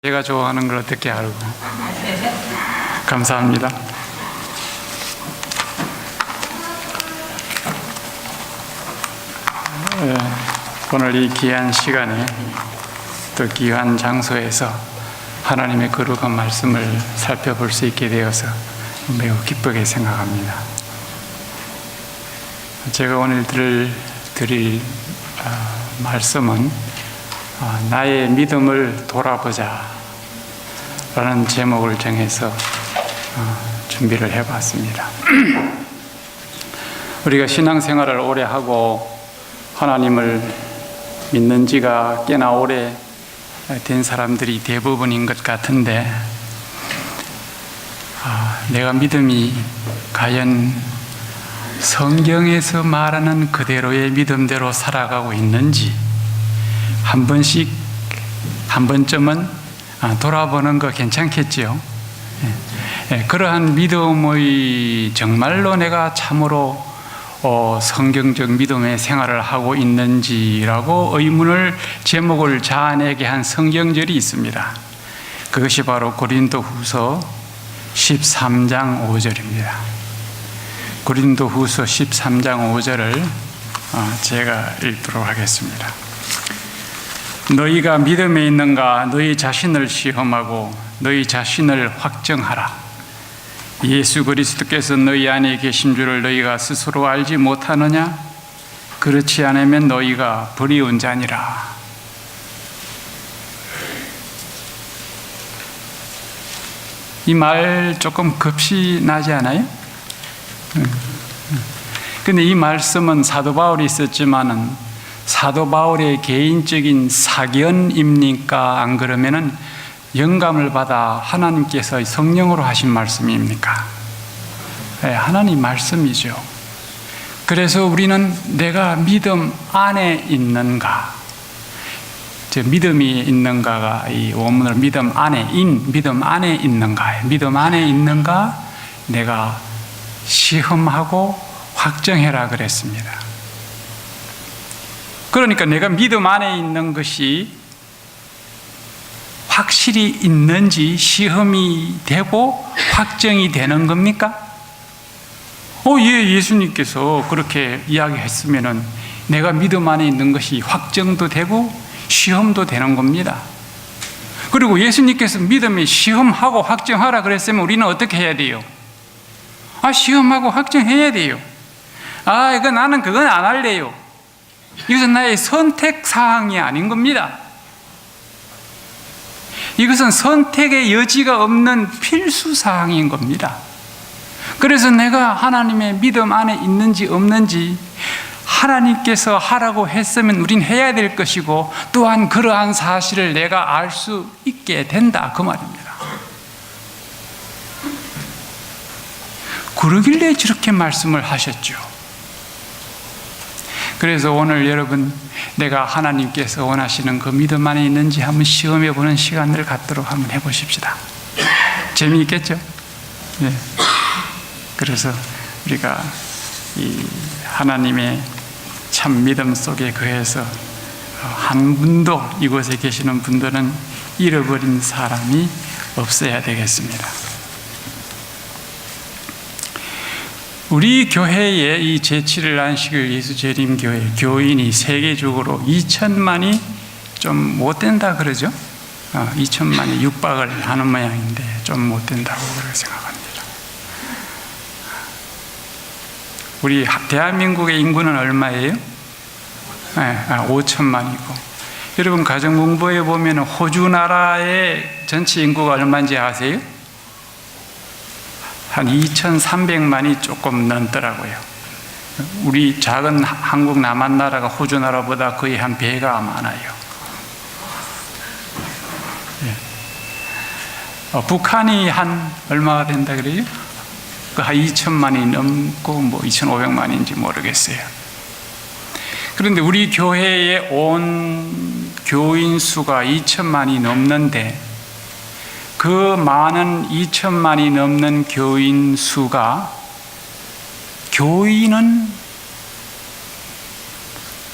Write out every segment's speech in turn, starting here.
제가 좋아하는 걸 어떻게 알고. 감사합니다. 오늘 이 귀한 시간에 또 귀한 장소에서 하나님의 거룩한 말씀을 살펴볼 수 있게 되어서 매우 기쁘게 생각합니다. 제가 오늘 드릴 말씀은 나의 믿음을 돌아보자 라는 제목을 정해서 준비를 해봤습니다. 우리가 신앙생활을 오래 하고 하나님을 믿는 지가 꽤나 오래 된 사람들이 대부분인 것 같은데, 내가 믿음이 과연 성경에서 말하는 그대로의 믿음대로 살아가고 있는지 한 번쯤은 돌아보는 거 괜찮겠지요. 그러한 믿음의 정말로 내가 참으로 성경적 믿음의 생활을 하고 있는지라고 의문을 제목을 자아내게 한 성경절이 있습니다. 그것이 바로 고린도후서 13장 5절입니다. 고린도후서 13장 5절을 제가 읽도록 하겠습니다. 너희가 믿음에 있는가? 너희 자신을 시험하고 너희 자신을 확정하라. 예수 그리스도께서 너희 안에 계신 줄을 너희가 스스로 알지 못하느냐? 그렇지 않으면 너희가 불의한 자니라. 이 말 조금 급시 나지 않아요? 근데 이 말씀은 사도 바울이 썼지만은 사도 바울의 개인적인 사견입니까? 안 그러면은 영감을 받아 하나님께서 성령으로 하신 말씀입니까? 네, 하나님 말씀이죠. 그래서 우리는 내가 믿음 안에 있는가, 믿음이 있는가가 이 원문을 믿음 안에 있는가, 믿음 안에 있는가 내가 시험하고 확정해라 그랬습니다. 그러니까 내가 믿음 안에 있는 것이 확실히 있는지 시험이 되고 확정이 되는 겁니까? 예수님께서 그렇게 이야기했으면은 내가 믿음 안에 있는 것이 확정도 되고 시험도 되는 겁니다. 그리고 예수님께서 믿음이 시험하고 확정하라 그랬으면 우리는 어떻게 해야 돼요? 시험하고 확정해야 돼요. 나는 그건 안 할래요. 이것은 나의 선택 사항이 아닌 겁니다. 이것은 선택의 여지가 없는 필수 사항인 겁니다. 그래서 내가 하나님의 믿음 안에 있는지 없는지 하나님께서 하라고 했으면 우린 해야 될 것이고, 또한 그러한 사실을 내가 알 수 있게 된다 그 말입니다. 그러길래 저렇게 말씀을 하셨죠. 그래서 오늘 여러분, 내가 하나님께서 원하시는 그 믿음 안에 있는지 한번 시험해 보는 시간을 갖도록 한번 해보십시다. 재미있겠죠? 네. 그래서 우리가 이 하나님의 참 믿음 속에 거해서 한 분도, 이곳에 계시는 분들은 잃어버린 사람이 없어야 되겠습니다. 우리 교회의 이 제7일 안식일 예수재림교회 교인이 세계적으로 2천만이 좀 못 된다 그러죠? 2천만이 육박을 하는 모양인데 좀 못 된다고 그렇게 생각합니다. 우리 대한민국의 인구는 얼마예요? 5천만이고, 여러분 가정공부에 보면 호주 나라의 전체 인구가 얼마인지 아세요? 한 2,300만이 조금 넘더라고요. 우리 작은 한국 남한 나라가 호주 나라보다 거의 한 배가 많아요. 북한이 한 얼마가 된다 그래요? 한 2천만이 넘고 2,500만인지 모르겠어요. 그런데 우리 교회에 온 교인 수가 2천만이 넘는데, 그 많은 2천만이 넘는 교인 수가, 교인은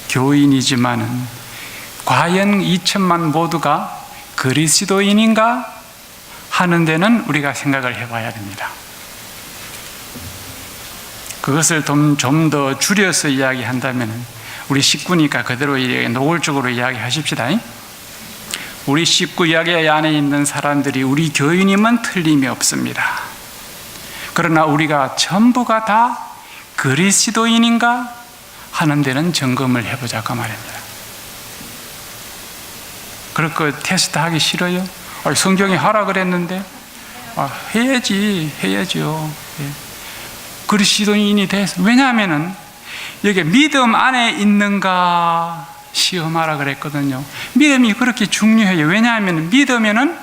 교인이지만은 과연 2천만 모두가 그리스도인인가 하는 데는 우리가 생각을 해봐야 됩니다. 그것을 좀 더 줄여서 이야기한다면, 우리 식구니까 그대로 노골적으로 이야기하십시다. 우리 식구 이야기 안에 있는 사람들이 우리 교인임은 틀림이 없습니다. 그러나 우리가 전부가 다 그리스도인인가 하는 데는 점검을 해보자고 말입니다. 그렇게 테스트 하기 싫어요? 성경이 하라 그랬는데 해야죠. 그리스도인이 돼서. 왜냐하면은 여기 믿음 안에 있는가 시험하라 그랬거든요. 믿음이 그렇게 중요해요. 왜냐하면 믿으면은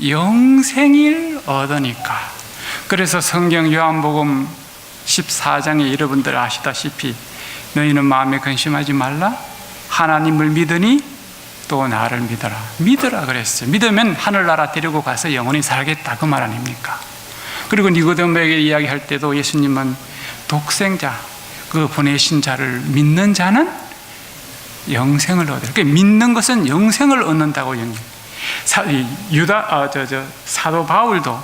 영생을 얻으니까. 그래서 성경 요한복음 14장에 여러분들 아시다시피 너희는 마음에 근심하지 말라. 하나님을 믿으니 또 나를 믿으라 그랬어요. 믿으면 하늘나라 데리고 가서 영원히 살겠다, 그 말 아닙니까? 그리고 니고데모에게 이야기할 때도 예수님은 독생자, 그 보내신 자를 믿는 자는 영생을 얻으라. 그러니까 믿는 것은 영생을 얻는다고 사도 바울도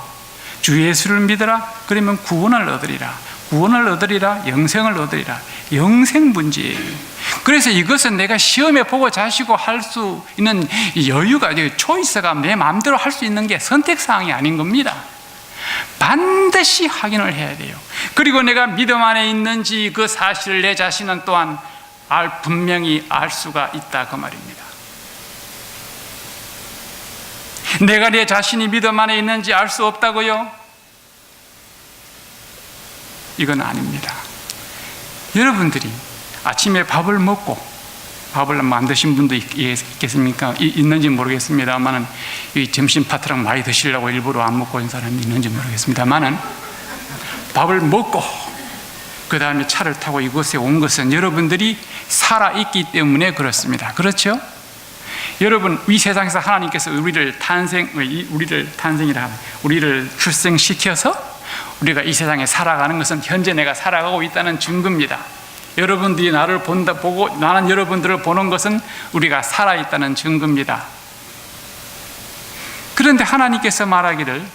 주 예수를 믿으라 그러면 구원을 얻으리라. 구원을 얻으리라, 영생을 얻으리라. 영생 문제예요. 그래서 이것은 내가 시험에 보고 자시고 할 수 있는 여유가, 초이스가 내 마음대로 할 수 있는 게 선택사항이 아닌 겁니다. 반드시 확인을 해야 돼요. 그리고 내가 믿음 안에 있는지 그 사실을 내 자신은 또한 분명히 알 수가 있다, 그 말입니다. 내가 내 자신이 믿음 안에 있는지 알 수 없다고요? 이건 아닙니다. 여러분들이 아침에 밥을 먹고, 밥을 안 드신 분도 있겠습니까? 있는지 모르겠습니다만은 이 점심 파트랑 많이 드시려고 일부러 안 먹고 있는 사람이 있는지 모르겠습니다만은, 밥을 먹고 그 다음에 차를 타고 이곳에 온 것은 여러분들이 살아있기 때문에 그렇습니다. 그렇죠? 여러분, 이 세상에서 하나님께서 우리를 출생시켜서 우리가 이 세상에 살아가는 것은 현재 내가 살아가고 있다는 증거입니다. 여러분들이 나를 보고 나는 여러분들을 보는 것은 우리가 살아있다는 증거입니다. 그런데 하나님께서 말하기를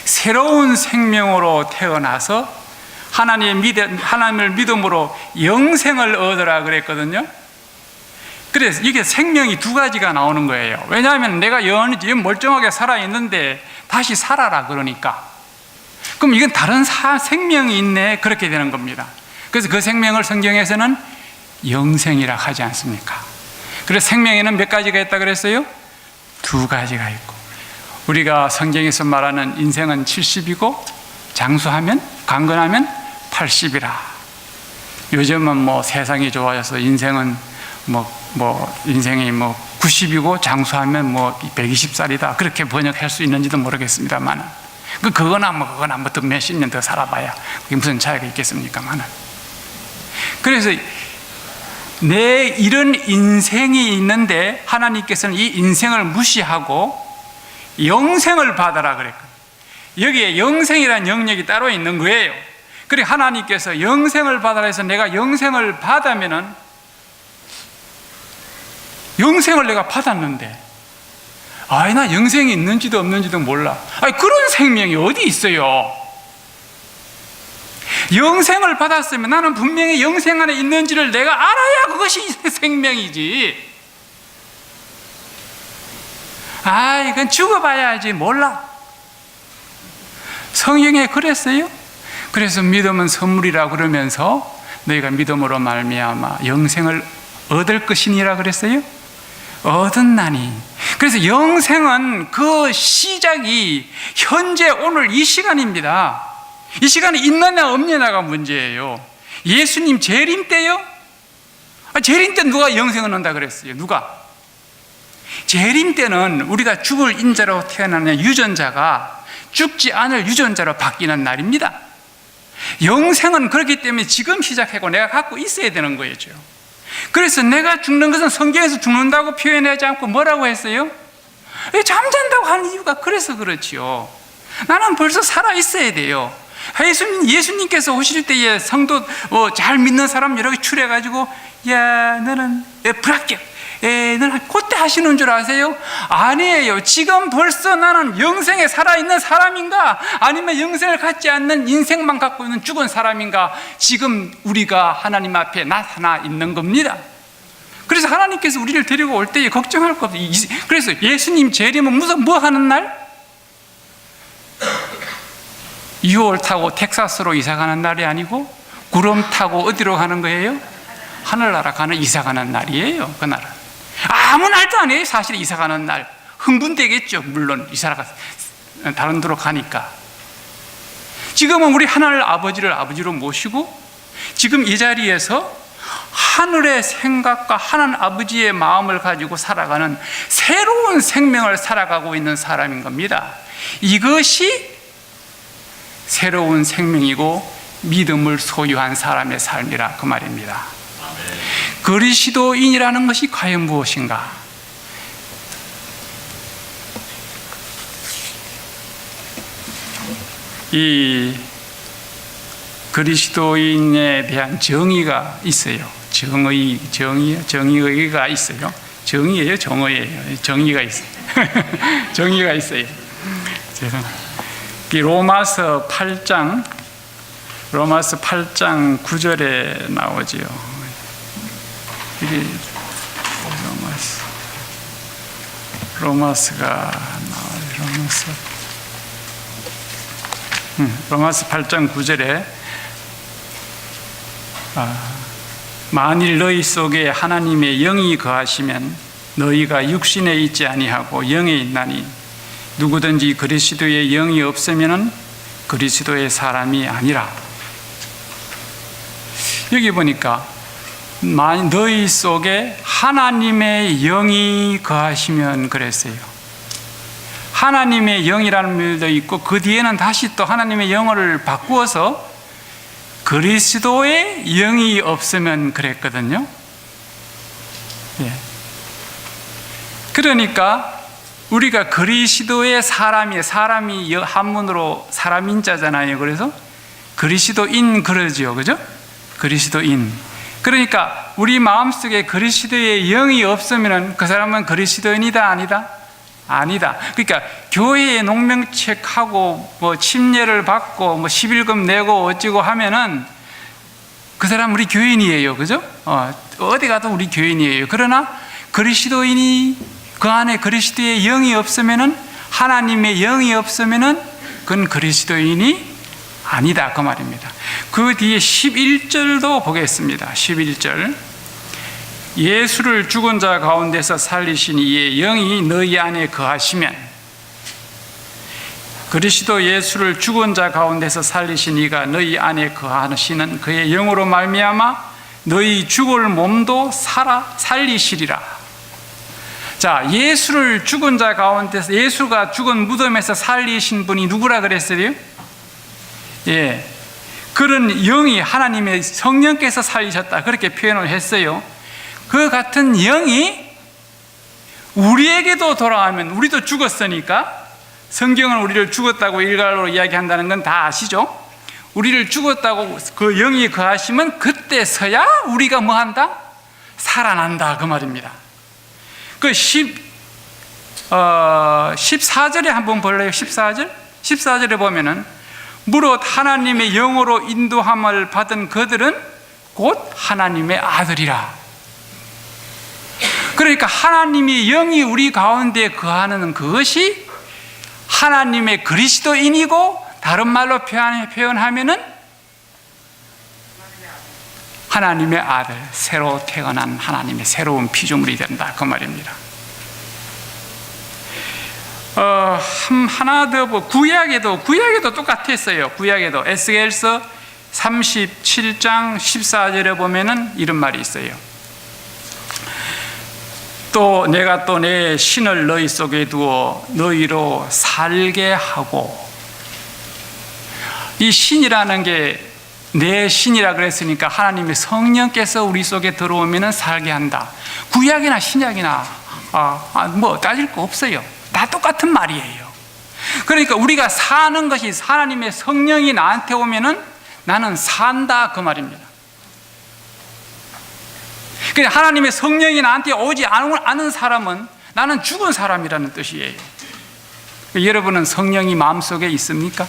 새로운 생명으로 태어나서 하나님을 믿음으로 영생을 얻으라 그랬거든요. 그래서 이게 생명이 두 가지가 나오는 거예요. 왜냐하면 내가 영원히 멀쩡하게 살아있는데 다시 살아라 그러니까. 그럼 이건 다른 생명이 있네, 그렇게 되는 겁니다. 그래서 그 생명을 성경에서는 영생이라 하지 않습니까? 그래서 생명에는 몇 가지가 있다 그랬어요? 두 가지가 있고, 우리가 성경에서 말하는 인생은 70이고 장수하면, 강건하면 80이라. 요즘은 세상이 좋아져서 인생은 인생이 90이고 장수하면 120살이다, 그렇게 번역할 수 있는지도 모르겠습니다만, 그거나 또 몇십 년 더 살아봐야 그게 무슨 차이가 있겠습니까만. 그래서 내 이런 인생이 있는데 하나님께서는 이 인생을 무시하고 영생을 받아라 그랬거든요. 여기에 영생이라는 영역이 따로 있는 거예요. 그리고 하나님께서 영생을 받아라 해서 내가 영생을 받으면은, 영생을 내가 받았는데 나 영생이 있는지도 없는지도 몰라. 그런 생명이 어디 있어요? 영생을 받았으면 나는 분명히 영생 안에 있는지를 내가 알아야 그것이 생명이지. 이건 죽어봐야지 몰라. 성경에 그랬어요. 그래서 믿음은 선물이라 그러면서 너희가 믿음으로 말미암아 영생을 얻을 것이니라 그랬어요. 얻었나니. 그래서 영생은 그 시작이 현재 오늘 이 시간입니다. 이 시간에 있느냐 없느냐가 문제예요. 예수님 재림 때요? 재림 때 누가 영생을 얻는다 그랬어요? 누가? 재림 때는 우리가 죽을 인자로 태어나는 유전자가 죽지 않을 유전자로 바뀌는 날입니다. 영생은 그렇기 때문에 지금 시작하고 내가 갖고 있어야 되는 거죠. 그래서 내가 죽는 것은 성경에서 죽는다고 표현하지 않고 뭐라고 했어요? 잠잔다고 하는 이유가 그래서 그렇지요. 나는 벌써 살아있어야 돼요. 예수님께서 오실 때에 성도 잘 믿는 사람 여러 개 추려가지고, 야 너는 불합격, 너는 그때 그때 하시는 줄 아세요? 아니에요. 지금 벌써 나는 영생에 살아있는 사람인가? 아니면 영생을 갖지 않는 인생만 갖고 있는 죽은 사람인가? 지금 우리가 하나님 앞에 나타나 있는 겁니다. 그래서 하나님께서 우리를 데리고 올 때에 걱정할 거 없어요. 그래서 예수님 재림은 무슨 뭐 하는 날? 6월 타고 텍사스로 이사 가는 날이 아니고 구름 타고 어디로 가는 거예요? 하늘나라 가는 이사 가는 날이에요. 그날은 아무 날도 아니에요. 사실 이사 가는 날 흥분되겠죠. 물론 이사가 다른 데로 가니까. 지금은 우리 하늘 아버지를 아버지로 모시고 지금 이 자리에서 하늘의 생각과 하나님 아버지의 마음을 가지고 살아가는 새로운 생명을 살아가고 있는 사람인 겁니다. 이것이 새로운 생명이고 믿음을 소유한 사람의 삶이라 그 말입니다. 그리스도인이라는 것이 과연 무엇인가? 이 그리스도인에 대한 정의가 있어요. 정의가 있어요. 정의예요, 정의예요. 정의가 있어요. 정의가 있어요. 로마서 8장 9절에 나오지요. 이게 로마서가 나와요. 로마서 8장 9절에 만일 너희 속에 하나님의 영이 거하시면 너희가 육신에 있지 아니하고 영에 있나니 누구든지 그리스도의 영이 없으면 그리스도의 사람이 아니라. 여기 보니까 너희 속에 하나님의 영이 거하시면 그랬어요. 하나님의 영이라는 말도 있고 그 뒤에는 다시 또 하나님의 영어를 바꾸어서 그리스도의 영이 없으면 그랬거든요. 예. 그러니까 우리가 그리스도의 사람이 한문으로 사람인자잖아요. 그래서 그리스도인 그러죠. 그죠? 그리스도인. 그러니까 우리 마음속에 그리스도의 영이 없으면 그 사람은 그리스도인이다 아니다? 아니다. 그러니까 교회에 농명책하고 뭐 침례를 받고 뭐 11금 내고 어찌고 하면은 그 사람 우리 교인이에요. 그죠? 어디 가도 우리 교인이에요. 그러나 그리스도인이 그 안에 그리스도의 영이 없으면은, 하나님의 영이 없으면은 그건 그리스도인이 아니다 그 말입니다. 그 뒤에 11절도 보겠습니다. 11절 예수를 죽은 자 가운데서 살리신 이의 영이 너희 안에 거하시면, 그리스도 예수를 죽은 자 가운데서 살리신 이가 너희 안에 거하시는 그의 영으로 말미암아 너희 죽을 몸도 살리시리라. 자, 예수를 죽은 자 가운데서, 예수가 죽은 무덤에서 살리신 분이 누구라 그랬어요? 예, 그런 영이 하나님의 성령께서 살리셨다 그렇게 표현을 했어요. 그 같은 영이 우리에게도 돌아가면, 우리도 죽었으니까, 성경은 우리를 죽었다고 일괄로 이야기한다는 건 다 아시죠? 우리를 죽었다고 그 영이 거하시면 그때서야 우리가 뭐 한다? 살아난다 그 말입니다. 그 14절에 한번 볼래요? 14절에 보면은 무릇 하나님의 영으로 인도함을 받은 그들은 곧 하나님의 아들이라. 그러니까 하나님의 영이 우리 가운데 거하는 그것이 하나님의 그리스도인이고, 다른 말로 표현하면은 하나님의 아들, 새로 태어난 하나님의 새로운 피조물이 된다 그 말입니다. 하나 더 구약에도 똑같았어요. 구약에도 에스겔서 37장 14절에 보면은 이런 말이 있어요. 또 내가 또 내 신을 너희 속에 두어 너희로 살게 하고. 이 신이라는 게 내 신이라 그랬으니까 하나님의 성령께서 우리 속에 들어오면 살게 한다. 구약이나 신약이나 뭐 따질 거 없어요. 다 똑같은 말이에요. 그러니까 우리가 사는 것이 하나님의 성령이 나한테 오면은 나는 산다 그 말입니다. 하나님의 성령이 나한테 오지 않은 사람은 나는 죽은 사람이라는 뜻이에요. 여러분은 성령이 마음속에 있습니까?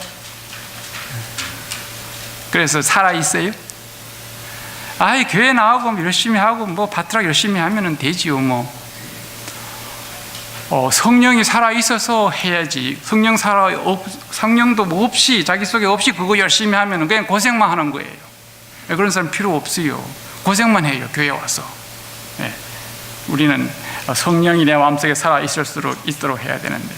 그래서 살아있어요? 교회 나오고 열심히 하고 바트락 열심히 하면 되지요. 성령이 살아있어서 해야지. 성령도 없이, 자기 속에 없이 그거 열심히 하면 그냥 고생만 하는 거예요. 그런 사람 필요 없어요. 고생만 해요, 교회 와서. 우리는 성령이 내 마음속에 있도록 해야 되는데.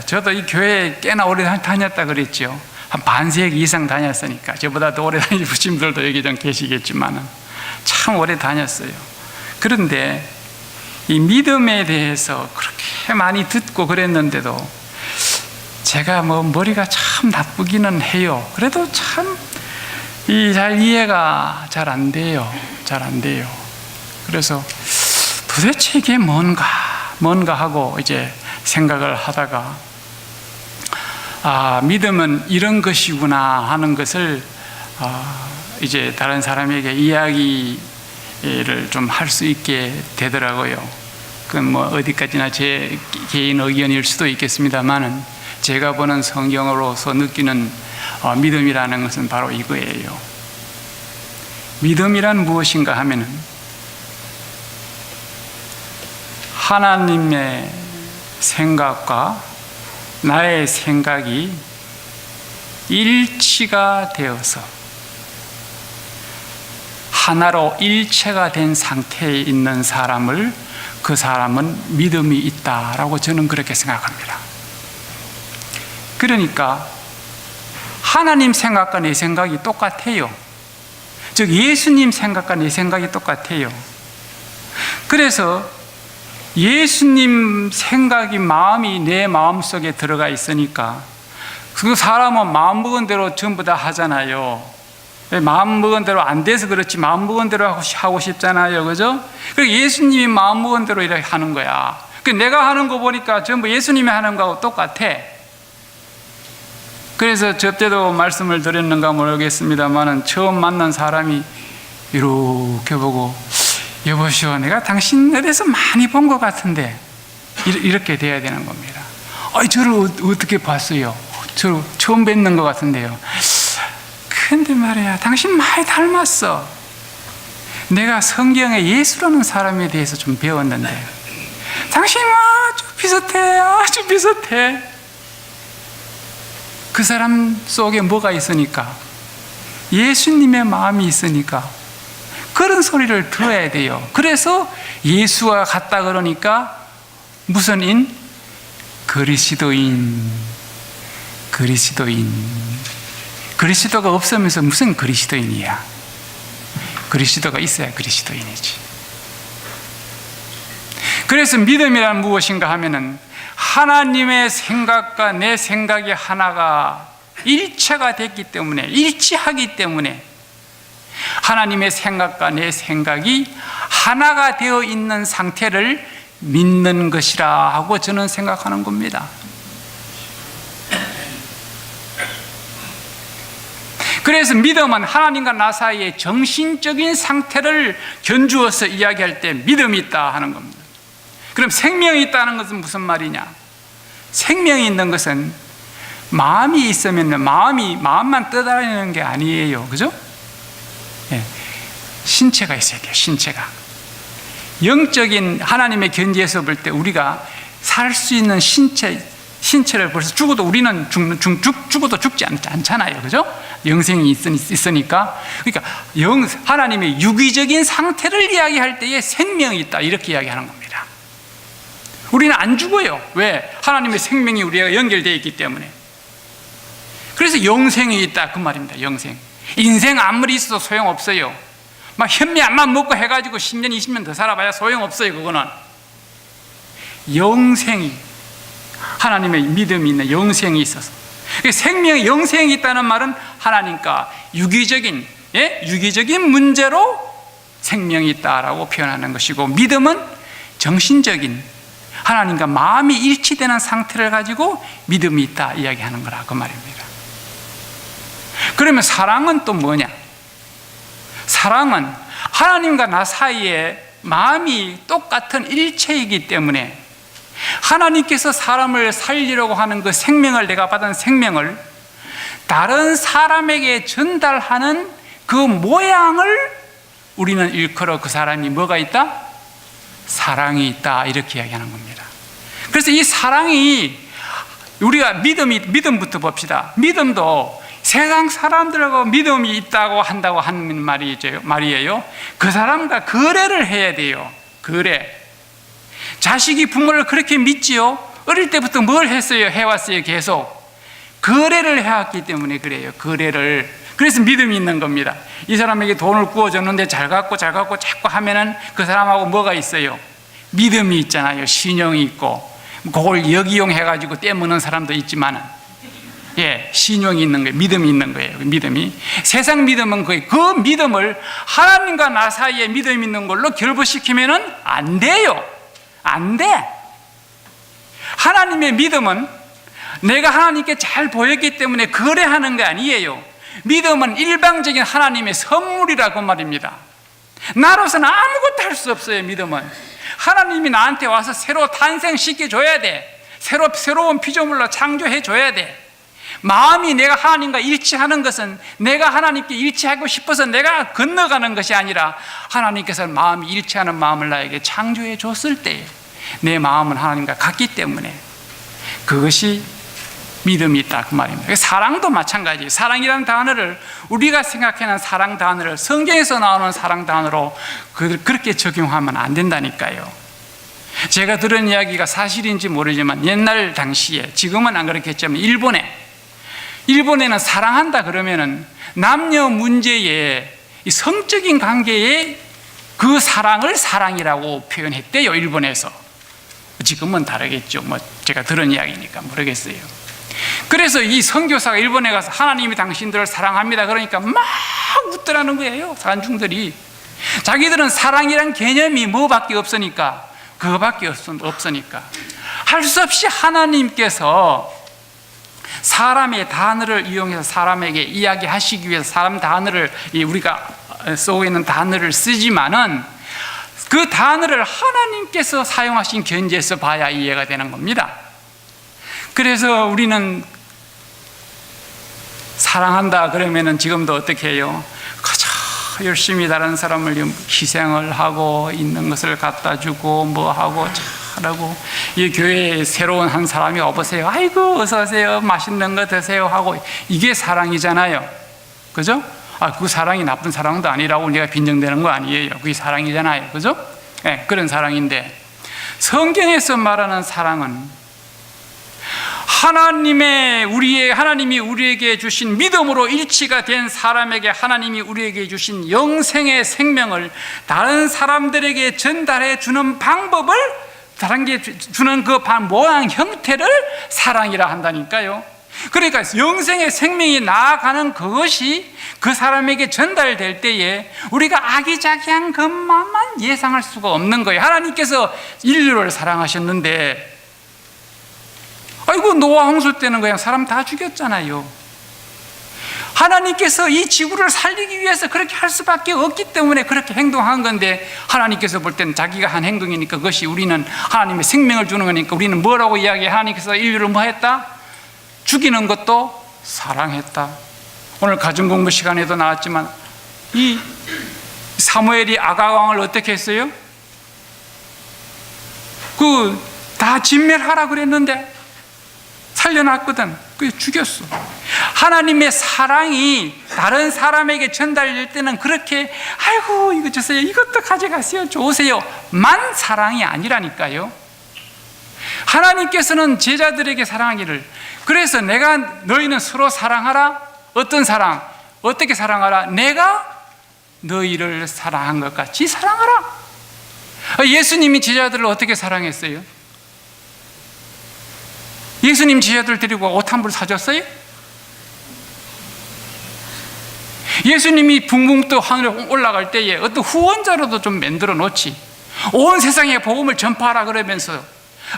저도 이 교회에 꽤나 오래 다녔다 그랬죠. 한 반세기 이상 다녔으니까. 저보다 더 오래 다니신 분들도 여기 좀 계시겠지만 참 오래 다녔어요. 그런데 이 믿음에 대해서 그렇게 많이 듣고 그랬는데도 제가 머리가 참 나쁘기는 해요. 그래도 참 잘 이해가 잘 안 돼요. 잘 안 돼요. 그래서 도대체 이게 뭔가 하고 이제 생각을 하다가 믿음은 이런 것이구나 하는 것을 이제 다른 사람에게 이야기를 좀 할 수 있게 되더라고요. 그건 어디까지나 제 개인 의견일 수도 있겠습니다만은 제가 보는 성경으로서 느끼는 믿음이라는 것은 바로 이거예요. 믿음이란 무엇인가 하면은 하나님의 생각과 나의 생각이 일치가 되어서 하나로 일체가 된 상태에 있는 사람을, 그 사람은 믿음이 있다라고 저는 그렇게 생각합니다. 그러니까 하나님 생각과 내 생각이 똑같아요. 즉 예수님 생각과 내 생각이 똑같아요. 그래서 예수님 생각이, 마음이 내 마음속에 들어가 있으니까 그 사람은 마음먹은 대로 전부 다 하잖아요. 마음먹은 대로 안 돼서 그렇지 마음먹은 대로 하고 싶잖아요. 그죠? 그리고 예수님이 마음먹은 대로 이렇게 하는 거야. 내가 하는 거 보니까 전부 예수님이 하는 거하고 똑같아. 그래서 저 때도 말씀을 드렸는가 모르겠습니다만 처음 만난 사람이 이렇게 보고 여보시오, 내가 당신에 대해서 많이 본 것 같은데 이렇게 돼야 되는 겁니다. 저를 어떻게 봤어요? 저 처음 뵙는 것 같은데요. 근데 말이야, 당신 많이 닮았어. 내가 성경에 예수라는 사람에 대해서 좀 배웠는데 당신 아주 비슷해. 그 사람 속에 뭐가 있으니까? 예수님의 마음이 있으니까 그런 소리를 들어야 돼요. 그래서 예수와 같다 그러니까 무슨 인? 그리스도인. 그리스도가 없으면서 무슨 그리스도인이야? 그리스도가 있어야 그리스도인이지. 그래서 믿음이란 무엇인가 하면은 하나님의 생각과 내 생각이 하나가 일체가 됐기 때문에, 일치하기 때문에 하나님의 생각과 내 생각이 하나가 되어 있는 상태를 믿는 것이라 하고 저는 생각하는 겁니다. 그래서 믿음은 하나님과 나 사이의 정신적인 상태를 견주어서 이야기할 때 믿음이 있다 하는 겁니다. 그럼 생명이 있다는 것은 무슨 말이냐? 생명이 있는 것은 마음이 있으면 마음만 떠다니는 게 아니에요. 그죠? 신체가 있어야 돼요. 신체가. 영적인 하나님의 견지에서 볼 때 우리가 살 수 있는 신체를 벌써 죽어도 우리는 죽어도 죽지 않잖아요. 그죠? 영생이 있으니까. 그러니까 하나님의 유기적인 상태를 이야기할 때에 생명이 있다. 이렇게 이야기하는 겁니다. 우리는 안 죽어요. 왜? 하나님의 생명이 우리가 연결되어 있기 때문에. 그래서 영생이 있다. 그 말입니다. 영생. 인생 아무리 있어도 소용없어요. 막 현미암만 먹고 해가지고 10년, 20년 더 살아봐야 소용없어요. 그거는. 영생이, 하나님의 믿음이 있는 영생이 있어서. 생명의 영생이 있다는 말은 하나님과 유기적인 문제로 생명이 있다라고 표현하는 것이고, 믿음은 정신적인 하나님과 마음이 일치되는 상태를 가지고 믿음이 있다 이야기하는 거라 그 말입니다. 그러면 사랑은 또 뭐냐? 사랑은 하나님과 나 사이에 마음이 똑같은 일체이기 때문에 하나님께서 사람을 살리려고 하는 그 생명을, 내가 받은 생명을 다른 사람에게 전달하는 그 모양을 우리는 일컬어 그 사람이 뭐가 있다? 사랑이 있다 이렇게 이야기하는 겁니다. 그래서 이 사랑이, 우리가 믿음부터 봅시다. 믿음도 세상 사람들하고 믿음이 있다고 한다고 하는 말이에요. 그 사람과 거래를 해야 돼요. 거래. 자식이 부모를 그렇게 믿지요. 어릴 때부터 뭘 했어요? 해왔어요. 계속 거래를 해왔기 때문에 그래요. 거래를. 그래서 믿음이 있는 겁니다. 이 사람에게 돈을 구워줬는데 잘 갖고 자꾸 하면은 그 사람하고 뭐가 있어요? 믿음이 있잖아요. 신용이 있고, 그걸 역이용해가지고 떼먹는 사람도 있지만은, 신용이 있는 거예요. 믿음이 있는 거예요. 믿음이. 세상 믿음은 그 믿음을 하나님과 나 사이에 믿음 있는 걸로 결부시키면은 안 돼요. 안 돼. 하나님의 믿음은 내가 하나님께 잘 보였기 때문에 거래하는 게 아니에요. 믿음은 일방적인 하나님의 선물이라고 말입니다. 나로서는 아무것도 할 수 없어요. 믿음은 하나님이 나한테 와서 새로 탄생시켜줘야 돼. 새로운 피조물로 창조해줘야 돼. 마음이 내가 하나님과 일치하는 것은 내가 하나님께 일치하고 싶어서 내가 건너가는 것이 아니라 하나님께서 마음이 일치하는 마음을 나에게 창조해 줬을 때 내 마음은 하나님과 같기 때문에 그것이 믿음이 있다 그 말입니다. 사랑도 마찬가지예요. 사랑이라는 단어를, 우리가 생각하는 사랑 단어를 성경에서 나오는 사랑 단어로 그렇게 적용하면 안 된다니까요. 제가 들은 이야기가 사실인지 모르지만 옛날 당시에, 지금은 안 그렇겠지만 일본에는 사랑한다 그러면은 남녀 문제에, 이 성적인 관계에 그 사랑을 사랑이라고 표현했대요. 일본에서. 지금은 다르겠죠. 제가 들은 이야기니까 모르겠어요. 그래서 이 선교사가 일본에 가서 하나님이 당신들을 사랑합니다 그러니까 막 웃더라는 거예요. 산중들이. 자기들은 사랑이란 개념이 뭐밖에 없으니까, 그거밖에 없으니까 할 수 없이 하나님께서 사람의 단어를 이용해서 사람에게 이야기하시기 위해서 사람 단어를, 우리가 쓰고 있는 단어를 쓰지만은 그 단어를 하나님께서 사용하신 견지에서 봐야 이해가 되는 겁니다. 그래서 우리는 사랑한다 그러면은 지금도 어떻게 해요? 가장 열심히 다른 사람을 희생을 하고 있는 것을 갖다 주고 뭐 하고 잘하고, 이 교회에 새로운 한 사람이 와보세요. 아이고 어서 오세요. 맛있는 거 드세요 하고, 이게 사랑이잖아요. 그죠? 그 사랑이 나쁜 사랑도 아니라고 우리가 빈정되는 거 아니에요. 그게 사랑이잖아요. 그죠? 그런 사랑인데, 성경에서 말하는 사랑은 하나님이 우리에게 주신 믿음으로 일치가 된 사람에게 하나님이 우리에게 주신 영생의 생명을 다른 사람들에게 전달해 주는 방법을, 다른 게 주는 그 모양 형태를 사랑이라 한다니까요. 그러니까 영생의 생명이 나아가는 그것이 그 사람에게 전달될 때에 우리가 아기자기한 것만만 예상할 수가 없는 거예요. 하나님께서 인류를 사랑하셨는데, 아이고 노아 홍수 때는 그냥 사람 다 죽였잖아요. 하나님께서 이 지구를 살리기 위해서 그렇게 할 수밖에 없기 때문에 그렇게 행동한 건데, 하나님께서 볼 때는 자기가 한 행동이니까, 그것이 우리는 하나님의 생명을 주는 거니까 우리는 뭐라고 이야기해? 하나님께서 인류를 뭐 했다? 죽이는 것도 사랑했다. 오늘 가정공부 시간에도 나왔지만 이 사무엘이 아가왕을 어떻게 했어요? 다 진멸하라 그랬는데 살려놨거든. 그게 죽였어. 하나님의 사랑이 다른 사람에게 전달될 때는 그렇게 아이고 이거 주세요, 이것도 가져가세요, 좋으세요 만 사랑이 아니라니까요. 하나님께서는 제자들에게 사랑하기를, 그래서 너희는 서로 사랑하라. 어떤 사랑? 어떻게 사랑하라? 내가 너희를 사랑한 것 같이 사랑하라. 예수님이 제자들을 어떻게 사랑했어요? 예수님 제자들 데리고 옷 한 벌 사줬어요? 예수님이 붕붕 떠 하늘에 올라갈 때에 어떤 후원자로도 좀 만들어 놓지. 온 세상에 복음을 전파하라 그러면서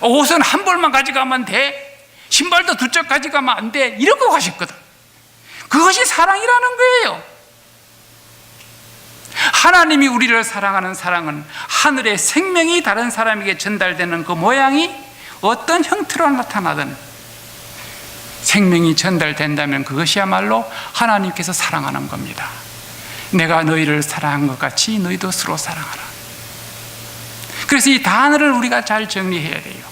옷은 한 벌만 가져가면 돼. 신발도 두 짝 가져가면 안 돼. 이러고 가셨거든. 그것이 사랑이라는 거예요. 하나님이 우리를 사랑하는 사랑은 하늘의 생명이 다른 사람에게 전달되는 그 모양이 어떤 형태로 나타나든 생명이 전달된다면 그것이야말로 하나님께서 사랑하는 겁니다. 내가 너희를 사랑한 것 같이 너희도 서로 사랑하라. 그래서 이 단어를 우리가 잘 정리해야 돼요.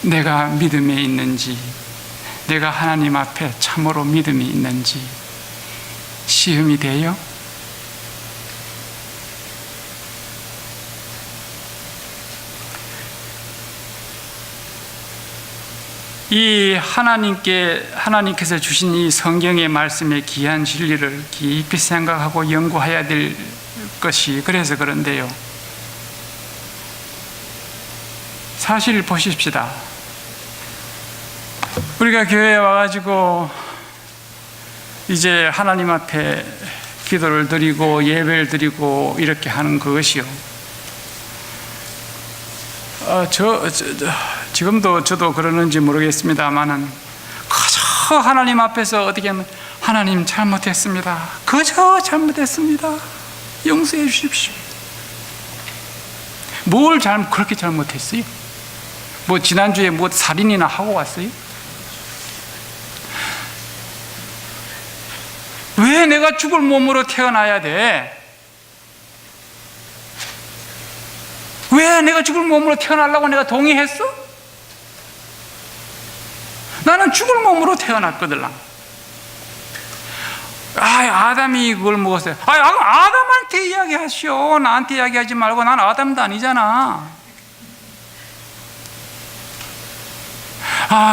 내가 믿음에 있는지, 내가 하나님 앞에 참으로 믿음이 있는지 시험이 돼요? 이 하나님께서 주신 이 성경의 말씀의 귀한 진리를 깊이 생각하고 연구해야 될 것이 그래서 그런데요. 사실 보십시다. 우리가 교회에 와가지고 이제 하나님 앞에 기도를 드리고 예배를 드리고 이렇게 하는 그것이요. 지금도 저도 그러는지 모르겠습니다만은 그저 하나님 앞에서 어떻게 하면 하나님 잘못했습니다. 그저 잘못했습니다. 용서해 주십시오. 뭘 그렇게 잘못했어요? 뭐 지난주에 뭐 살인이나 하고 왔어요? 왜 내가 죽을 몸으로 태어나야 돼? 왜 내가 죽을 몸으로 태어나려고 내가 동의했어? 나는 죽을 몸으로 태어났거든. 아담이 그걸 먹었어요. 아담한테 이야기하시오. 나한테 이야기하지 말고. 난 아담도 아니잖아.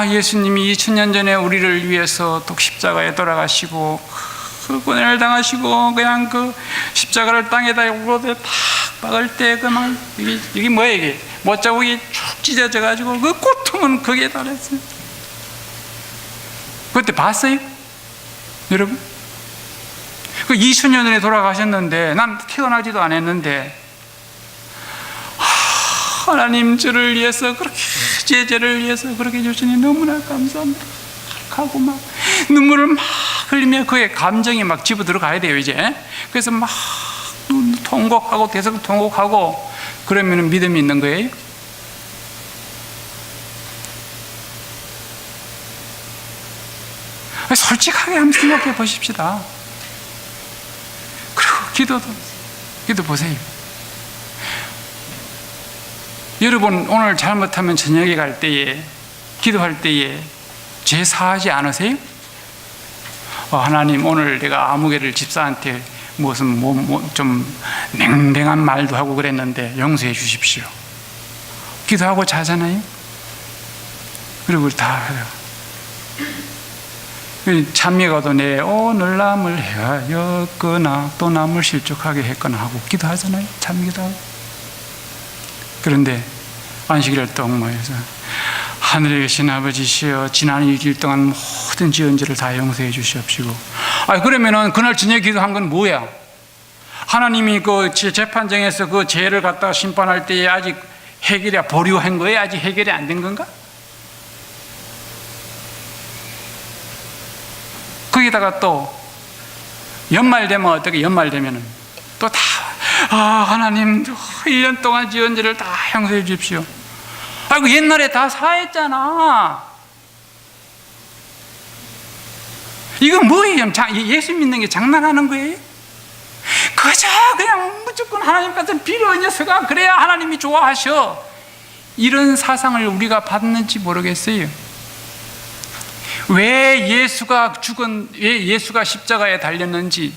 예수님이 2000년 전에 우리를 위해서 또 십자가에 돌아가시고 그 고난을 당하시고 그냥 그 십자가를 땅에다 탁 박을 때 그만 이게 뭐야 이게 못자국이 쭉 찢어져 가지고 그 고통은 거기에 달했어요. 그때 봤어요? 여러분? 그 2000년 전에 돌아가셨는데 난 태어나지도 않았는데 하나님 저를 위해서 그렇게 제 죄를 위해서 그렇게 해주시니 너무나 감사합니다 하고 막 눈물을 막 흘리며 그의 감정이 막 집어 들어가야 돼요 이제. 그래서 막 통곡하고 대성통곡하고 그러면 믿음이 있는 거예요. 솔직하게 한번 생각해 보십시다. 그리고 기도 보세요. 여러분 오늘 잘못하면 저녁에 갈 때에 기도할 때에 죄 사하지 않으세요? 하나님 오늘 내가 아무개를 집사한테 무슨 좀 냉랭한 말도 하고 그랬는데 용서해 주십시오. 기도하고 자잖아요. 그리고 다 참미가도 내 오늘 남을 해하였거나 또 남을 실족하게 했거나 하고 기도하잖아요. 참기도하고. 그런데 안식일을 딱 모여서 하늘에 계신 아버지시여 지난 일주일 동안 모든 지은 죄를 다 용서해 주시옵시고. 그러면은 그날 저녁에 기도한 건 뭐야? 하나님이 그 재판정에서 그 죄를 갖다가 심판할 때에 아직 해결이 보류한 거예요? 아직 해결이 안 된 건가? 거기다가 또 연말 되면 어떻게 연말 되면은 또 다 하나님 1년 동안 지은 죄를 다 용서해 주십시오. 옛날에 다 사했잖아. 이거 뭐예요? 예수 믿는 게 장난하는 거예요? 그저 그냥 무조건 하나님 같은 비료의 녀석아 그래야 하나님이 좋아하셔. 이런 사상을 우리가 받는지 모르겠어요. 왜 예수가 십자가에 달렸는지,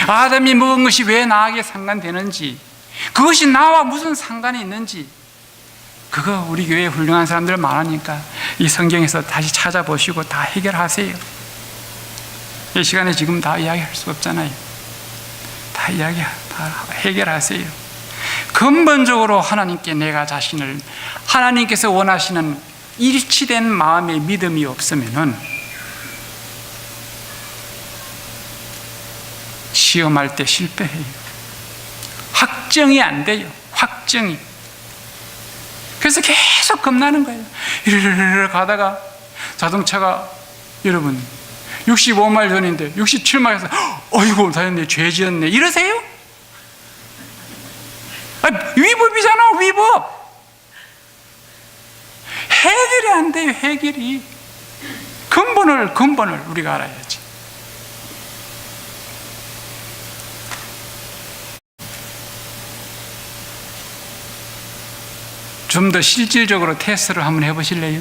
아담이 먹은 것이 왜 나에게 상관되는지, 그것이 나와 무슨 상관이 있는지, 그거 우리 교회에 훌륭한 사람들 많으니까 이 성경에서 다시 찾아보시고 다 해결하세요. 이 시간에 지금 다 이야기할 수 없잖아요. 다 해결하세요. 근본적으로 하나님께 내가 자신을, 하나님께서 원하시는 일치된 마음의 믿음이 없으면은 시험할 때 실패해요. 확정이 안 돼요. 확정이. 그래서 계속 겁나는 거예요. 이르르르 가다가 자동차가 여러분 65마일 전인데 67마일에서 어이구 다행이네 죄 지었네 이러세요? 위법이잖아. 위법. 해결이 안 돼요. 해결이. 근본을 우리가 알아야지. 좀 더 실질적으로 테스트를 한번 해보실래요?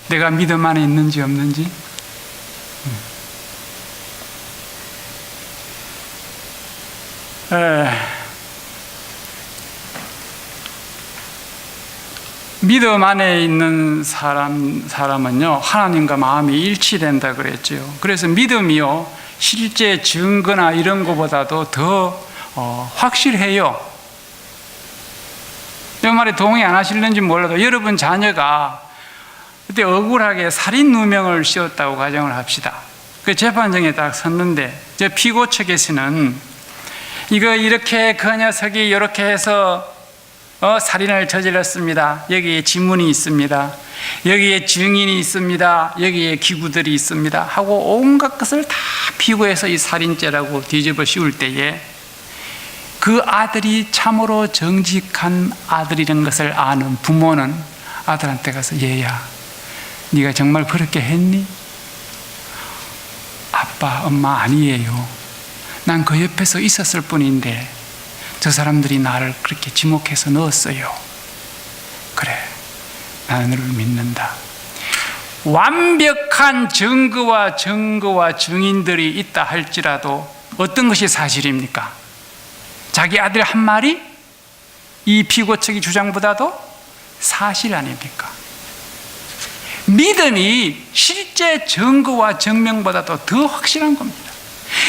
내가 믿음 안에 있는지 없는지. 믿음 안에 있는 사람은요, 하나님과 마음이 일치된다 그랬죠. 그래서 믿음이요, 실제 증거나 이런 것보다도 더 확실해요. 이 말에 동의 안 하실는지 몰라도 여러분 자녀가 그때 억울하게 살인 누명을 씌웠다고 가정을 합시다. 그 재판정에 딱 섰는데 저 피고 측에서는 이거 이렇게 그 녀석이 이렇게 해서 살인을 저질렀습니다. 여기에 지문이 있습니다. 여기에 증인이 있습니다. 여기에 기구들이 있습니다. 하고 온갖 것을 다 피고해서 이 살인죄라고 뒤집어 씌울 때에 그 아들이 참으로 정직한 아들이라는 것을 아는 부모는 아들한테 가서 얘야, 네가 정말 그렇게 했니? 아빠, 엄마 아니에요. 난 그 옆에서 있었을 뿐인데 저 사람들이 나를 그렇게 지목해서 넣었어요. 그래, 나는 너를 믿는다. 완벽한 증거와 증인들이 있다 할지라도 어떤 것이 사실입니까? 자기 아들 한 말이 이 피고 측의 주장보다도 사실 아닙니까? 믿음이 실제 증거와 증명보다도 더 확실한 겁니다.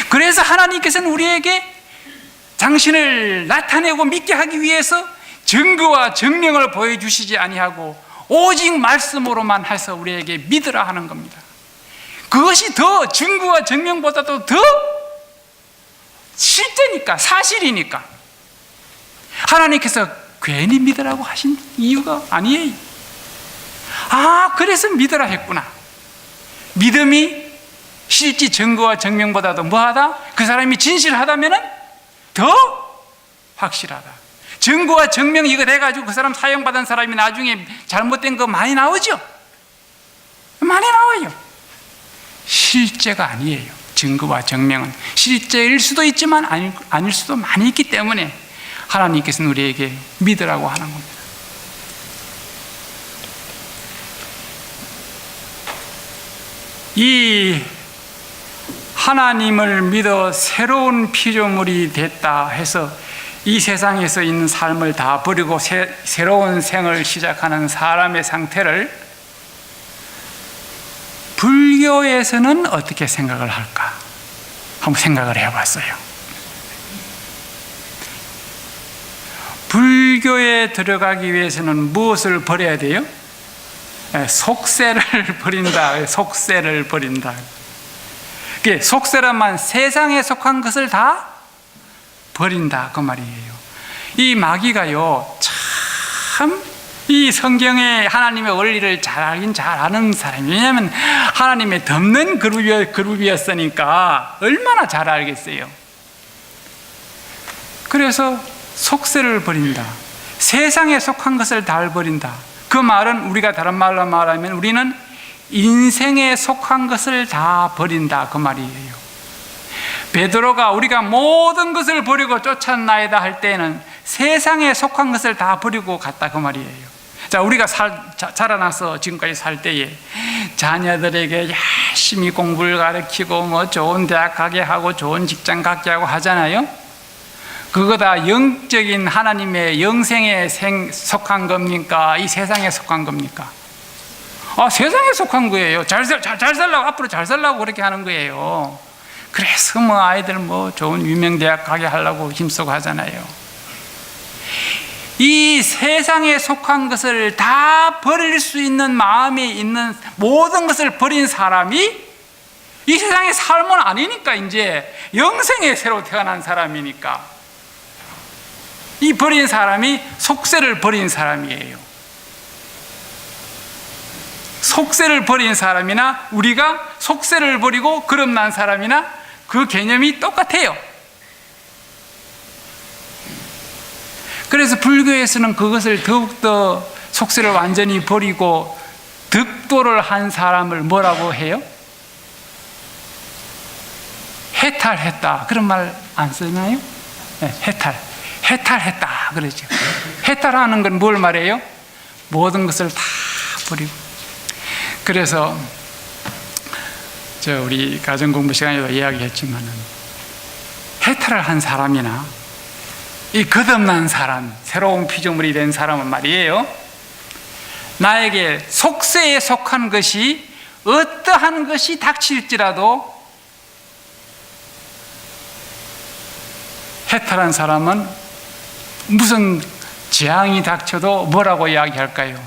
그래서 하나님께서는 우리에게 당신을 나타내고 믿게 하기 위해서 증거와 증명을 보여주시지 아니하고 오직 말씀으로만 해서 우리에게 믿으라 하는 겁니다. 그것이 더 증거와 증명보다도 더 실제니까, 사실이니까. 하나님께서 괜히 믿으라고 하신 이유가 아니에요. 그래서 믿으라 했구나. 믿음이 실제 증거와 증명보다도 뭐하다? 그 사람이 진실하다면 더 확실하다. 증거와 증명 이거 돼가지고 그 사람 사형받은 사람이 나중에 잘못된 거 많이 나오죠? 많이 나와요. 실제가 아니에요. 증거와 증명은 실제일 수도 있지만 아닐 수도 많이 있기 때문에 하나님께서는 우리에게 믿으라고 하는 겁니다. 이 하나님을 믿어 새로운 피조물이 됐다 해서 이 세상에서 있는 삶을 다 버리고 새로운 생을 시작하는 사람의 상태를 불교에서는 어떻게 생각을 할까? 한번 생각을 해봤어요. 불교에 들어가기 위해서는 무엇을 버려야 돼요? 속세를 버린다. 속세를 버린다. 속세란 세상에 속한 것을 다 버린다 그 말이에요. 이 마귀가요, 참 이 성경의 하나님의 원리를 잘 알긴 잘 아는 사람이, 왜냐하면 하나님의 덮는 그룹이었으니까 얼마나 잘 알겠어요. 그래서 속세를 버린다. 세상에 속한 것을 다 버린다. 그 말은 우리가 다른 말로 말하면 우리는 인생에 속한 것을 다 버린다 그 말이에요. 베드로가 우리가 모든 것을 버리고 쫓아나이다 할 때는 세상에 속한 것을 다 버리고 갔다 그 말이에요. 자, 우리가 자라나서 지금까지 살 때에 자녀들에게 열심히 공부를 가르치고 뭐 좋은 대학 가게 하고 좋은 직장 갖게 하고 하잖아요. 그거 다 영적인 하나님의 영생에 속한 겁니까? 이 세상에 속한 겁니까? 세상에 속한 거예요. 잘 살라고, 앞으로 잘 살라고 그렇게 하는 거예요. 그래서 뭐 아이들 뭐 좋은 유명 대학 가게 하려고 힘쓰고 하잖아요. 이 세상에 속한 것을 다 버릴 수 있는 마음에 있는 모든 것을 버린 사람이 이 세상의 삶은 아니니까, 이제 영생에 새로 태어난 사람이니까 이 버린 사람이 속세를 버린 사람이에요. 속세를 버린 사람이나 우리가 속세를 버리고 거듭난 사람이나 그 개념이 똑같아요. 그래서 불교에서는 그것을 더욱더 속세를 완전히 버리고 득도를 한 사람을 뭐라고 해요? 해탈했다. 그런 말 안 쓰나요? 네, 해탈했다 그러죠. 해탈하는 건 뭘 말해요? 모든 것을 다 버리고. 그래서 우리 가정공부 시간에도 이야기했지만은 해탈을 한 사람이나 이 거듭난 사람, 새로운 피조물이 된 사람은 말이에요, 나에게 속세에 속한 것이 어떠한 것이 닥칠지라도 해탈한 사람은 무슨 재앙이 닥쳐도 뭐라고 이야기할까요?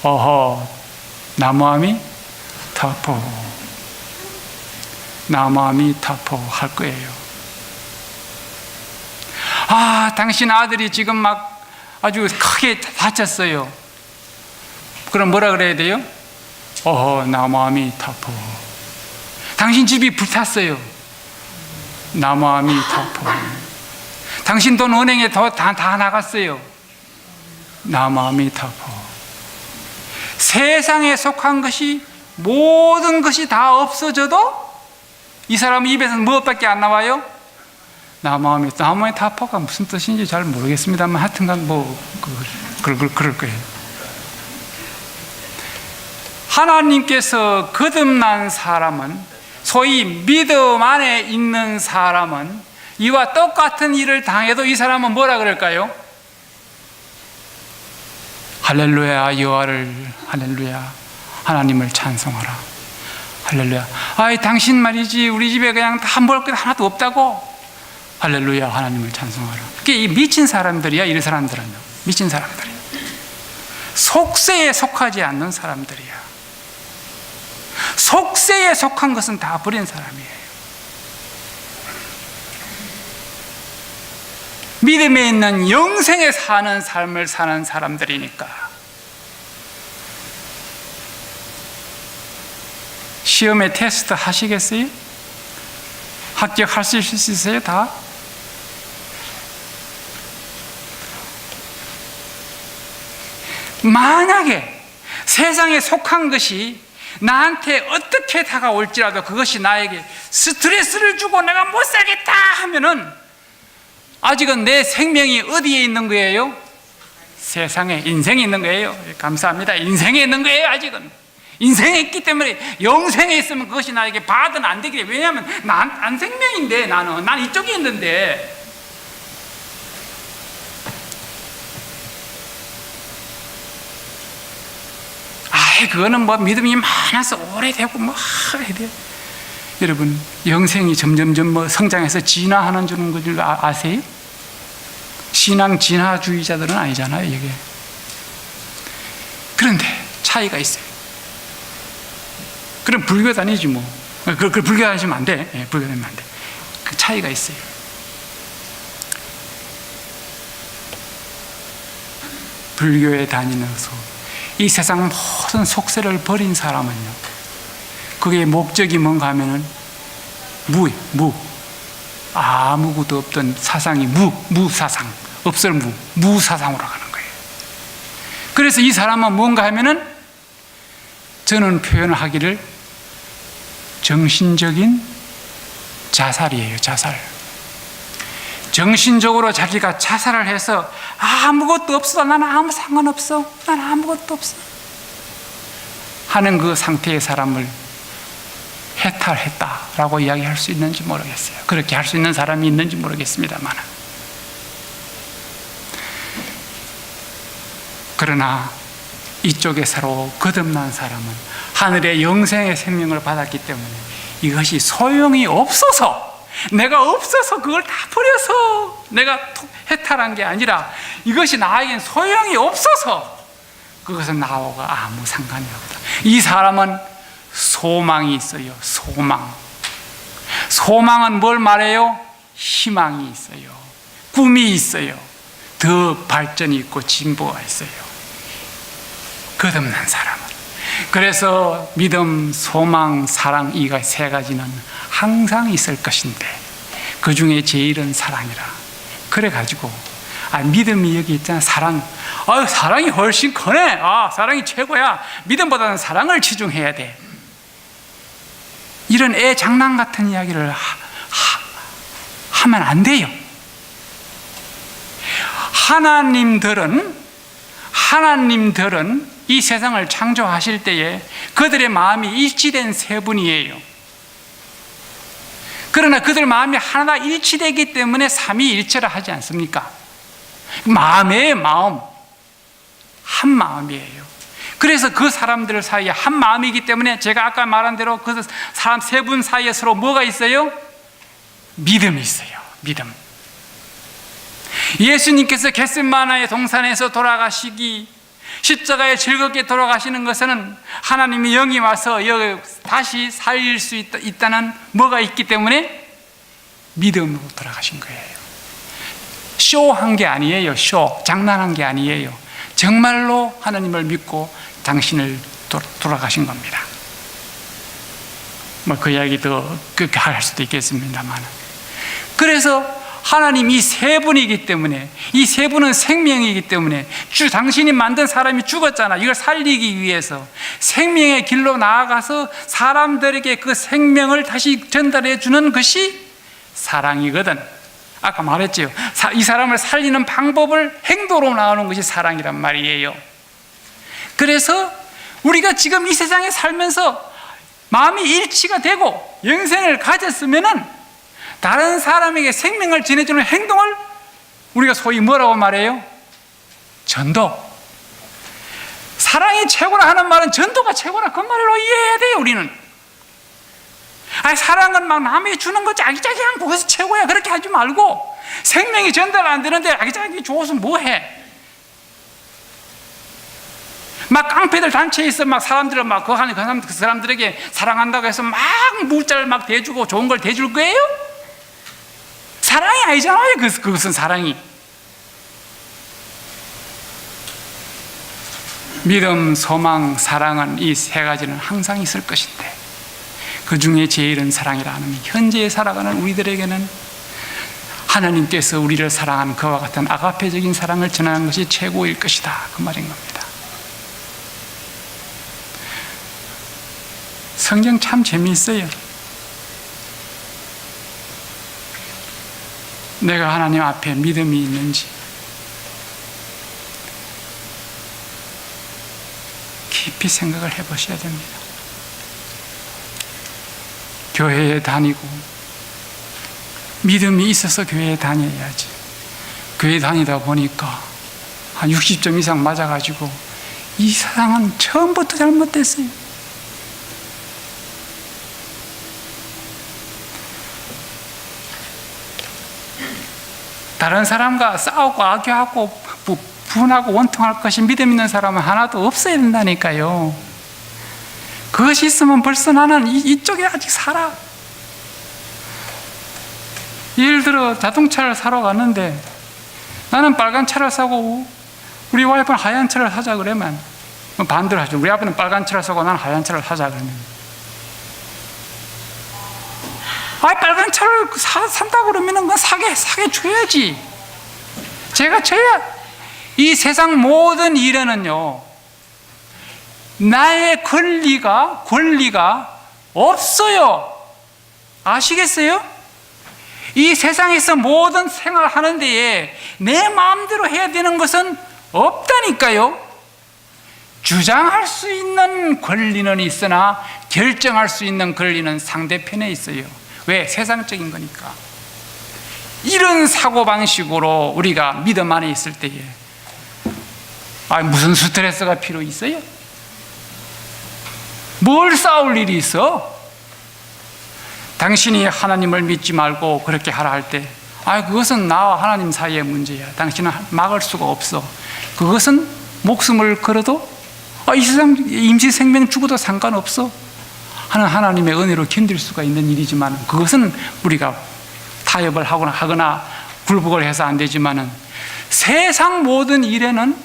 어허, 나무아미 타포, 나무아미 타포 할 거예요. 아, 당신 아들이 지금 막 아주 크게 다쳤어요. 그럼 뭐라 그래야 돼요? 어허, 나무아미 타포. 당신 집이 불탔어요. 나무아미 타포. 당신 돈 은행에 다 나갔어요. 나무아미 타포. 세상에 속한 것이 모든 것이 다 없어져도 이 사람 입에서는 무엇밖에 안 나와요? 나무아미 타포가 무슨 뜻인지 잘 모르겠습니다만 하여튼간 그럴 거예요. 하나님께서 거듭난 사람은, 소위 믿음 안에 있는 사람은 이와 똑같은 일을 당해도 이 사람은 뭐라 그럴까요? 할렐루야, 여호와를, 할렐루야, 하나님을 찬송하라, 할렐루야. 아이, 당신 말이지 우리 집에 그냥 다 먹을 것 하나도 없다고, 할렐루야, 하나님을 찬송하라. 그게 이 미친 사람들이야. 이 사람들은 미친 사람들이야. 속세에 속하지 않는 사람들이야. 속세에 속한 것은 다 버린 사람이에요. 믿음에 있는 영생에 사는 삶을 사는 사람들이니까. 시험에 테스트 하시겠어요? 합격할 수 있어요? 다? 만약에 세상에 속한 것이 나한테 어떻게 다가올지라도 그것이 나에게 스트레스를 주고 내가 못 살겠다 하면은 아직은 내 생명이 어디에 있는 거예요? 세상에, 인생에 있는 거예요. 감사합니다. 인생에 있는 거예요. 아직은 인생에 있기 때문에, 영생에 있으면 그것이 나에게 받은 안 되기 때문에. 왜냐하면 난 생명인데, 난 이쪽에 있는데. 그거는 뭐 믿음이 많아서 오래되고 뭐 해야 돼. 여러분, 영생이 점점점 뭐 성장해서 진화하는 줄 아세요? 신앙 진화주의자들은 아니잖아요, 이게. 그런데 차이가 있어요. 그럼 불교 다니지 뭐. 그 불교 다니시면 안 돼. 예, 불교 다니면 안 돼. 그 차이가 있어요. 불교에 다니면서 이 세상 모든 속세를 버린 사람은요, 그게 목적이 뭔가 하면은 아무것도 없던 사상이 무사상, 없을 무사상으로 가는 거예요. 그래서 이 사람은 뭔가 하면은, 저는 표현을 하기를 정신적인 자살이에요. 자살. 정신적으로 자기가 자살을 해서 아무것도 없어, 나는 아무 상관없어, 나는 아무것도 없어 하는 그 상태의 사람을 해탈했다라고 이야기할 수 있는지 모르겠어요. 그렇게 할 수 있는 사람이 있는지 모르겠습니다만, 그러나 이쪽에 새로 거듭난 사람은 하늘의 영생의 생명을 받았기 때문에 이것이 소용이 없어서, 내가 없어서 그걸 다 버려서 내가 해탈한 게 아니라, 이것이 나에겐 소용이 없어서 그것은 나하고 아무 상관이 없다. 이 사람은 소망이 있어요. 소망은 뭘 말해요? 희망이 있어요. 꿈이 있어요. 더 발전이 있고 진보가 있어요. 끝없는 사람은. 그래서 믿음, 소망, 사랑, 이 세 가지는 항상 있을 것인데 그 중에 제일은 사랑이라. 그래가지고 믿음이 여기 있잖아. 사랑이 훨씬 크네. 사랑이 최고야. 믿음보다는 사랑을 치중해야 돼. 이런 애 장난 같은 이야기를 하면 안 돼요. 하나님들은 이 세상을 창조하실 때에 그들의 마음이 일치된 세 분이에요. 그러나 그들 마음이 하나 일치되기 때문에 삼위일체라 하지 않습니까? 마음이에요. 마음. 한 마음이에요. 그래서 그 사람들 사이에 한 마음이기 때문에 제가 아까 말한 대로 그 사람 세 분 사이에 서로 뭐가 있어요? 믿음이 있어요. 믿음. 예수님께서 겟세마나의 동산에서 돌아가시기, 십자가에 즐겁게 돌아가시는 것은 하나님이 영이 와서 여기 다시 살릴 수 있다는 뭐가 있기 때문에 믿음으로 돌아가신 거예요. 쇼한 게 아니에요. 장난한 게 아니에요. 정말로 하나님을 믿고 당신을 돌아가신 겁니다. 그 이야기 더 그렇게 할 수도 있겠습니다만, 그래서 하나님 이 세 분이기 때문에, 이 세 분은 생명이기 때문에, 당신이 만든 사람이 죽었잖아. 이걸 살리기 위해서 생명의 길로 나아가서 사람들에게 그 생명을 다시 전달해 주는 것이 사랑이거든. 아까 말했죠. 이 사람을 살리는 방법을 행동으로 나오는 것이 사랑이란 말이에요. 그래서 우리가 지금 이 세상에 살면서 마음이 일치가 되고 영생을 가졌으면은 다른 사람에게 생명을 전해주는 행동을 우리가 소위 뭐라고 말해요? 전도. 사랑이 최고라 하는 말은 전도가 최고라, 그 말로 이해해야 돼요. 우리는 사랑은 막 남에게 주는 거 자기자기한 그것이 최고야, 그렇게 하지 말고, 생명이 전달 안 되는데 자기자기 좋아서 뭐해? 막 깡패들 단체에 있어 막 사람들을 막 그 사람들에게 사랑한다고 해서 막 물자를 막 대주고 좋은 걸 대줄 거예요? 사랑이 아니잖아요. 그것은 사랑이. 믿음, 소망, 사랑은 이 세 가지는 항상 있을 것인데 그 중에 제일은 사랑이라는, 현재에 살아가는 우리들에게는 하나님께서 우리를 사랑하는 그와 같은 아가페적인 사랑을 전하는 것이 최고일 것이다, 그 말인 겁니다. 성경 참 재미있어요. 내가 하나님 앞에 믿음이 있는지 깊이 생각을 해보셔야 됩니다. 교회에 다니고 믿음이 있어서 교회에 다녀야지. 교회 다니다 보니까 한 60점 이상 맞아가지고 이 세상은 처음부터 잘못됐어요. 다른 사람과 싸우고 악교하고 분하고 원통할 것이 믿음 있는 사람은 하나도 없어야 된다니까요. 그것이 있으면 벌써 나는 이쪽에 아직 살아. 예를 들어 자동차를 사러 갔는데 나는 빨간 차를 사고 우리 와이프는 하얀 차를 사자 그러면 반대로 하죠. 우리 아버는 빨간 차를 사고 나는 하얀 차를 사자 그러면, 빨간 차를 산다 그러면 그건 사게 줘야지. 제가 줘야. 이 세상 모든 일에는요, 나의 권리가 없어요. 아시겠어요? 이 세상에서 모든 생활하는 데에 내 마음대로 해야 되는 것은 없다니까요. 주장할 수 있는 권리는 있으나 결정할 수 있는 권리는 상대편에 있어요. 왜? 세상적인 거니까. 이런 사고방식으로 우리가 믿음 안에 있을 때에 무슨 스트레스가 필요 있어요? 뭘 싸울 일이 있어? 당신이 하나님을 믿지 말고 그렇게 하라 할 때 그것은 나와 하나님 사이의 문제야. 당신은 막을 수가 없어. 그것은 목숨을 걸어도 이 세상 임시 생명 죽어도 상관없어 하는 하나님의 은혜로 견딜 수가 있는 일이지만, 그것은 우리가 타협을 하거나 굴복을 해서 안 되지만은 세상 모든 일에는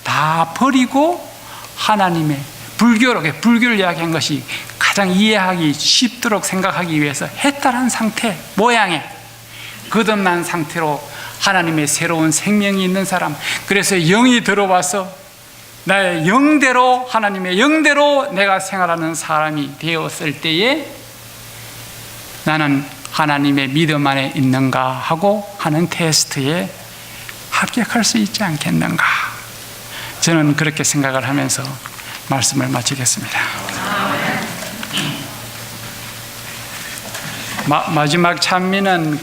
다 버리고 하나님의 불교를 이야기한 것이 가장 이해하기 쉽도록 생각하기 위해서 해탈한 상태, 모양의 거듭난 상태로 하나님의 새로운 생명이 있는 사람, 그래서 영이 들어와서 나의 영대로, 하나님의 영대로 내가 생활하는 사람이 되었을 때에 나는 하나님의 믿음 안에 있는가 하고 하는 테스트에 합격할 수 있지 않겠는가. 저는 그렇게 생각을 하면서 말씀을 마치겠습니다. 마지막 찬미는